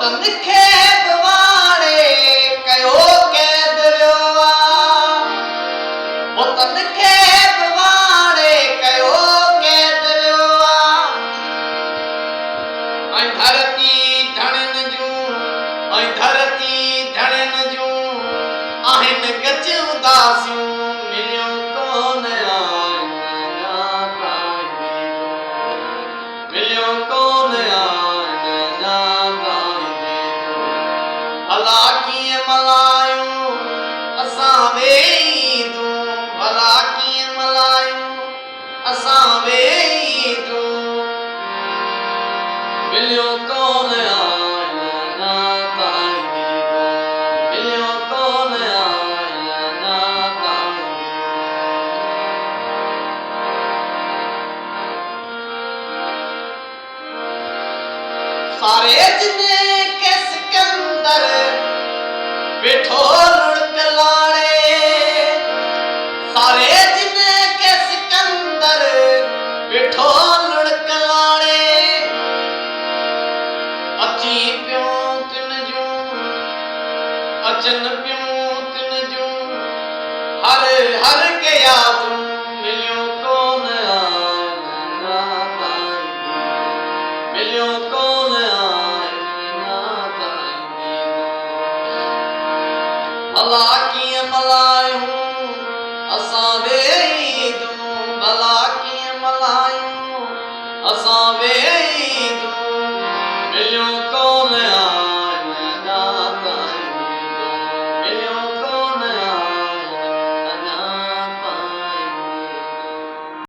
वतन खे बवाड़े कयो कैद वियो वतन खे बवाड़े कयो कैद वियो धरती धड़न जूं आहिनि गज उदासियूं मिलियो कोन मिलियो कोन भला कीअं मल्हायूं असां वेही तूं भला कीअं मल्हायूं असां वेही तूं मिलियो कोन मिलियो कोन सारे जिने के सिकंदर वेठो लुढ़क लाड़े सारे जिने के सिकंदर वेठो लुढ़क लाड़े अची पियूं तिन जूं अचनि पियूं तिन जूं हर हर के यादूं मिलियो कोन मिलियो कोन भला कीअं मल्हायूं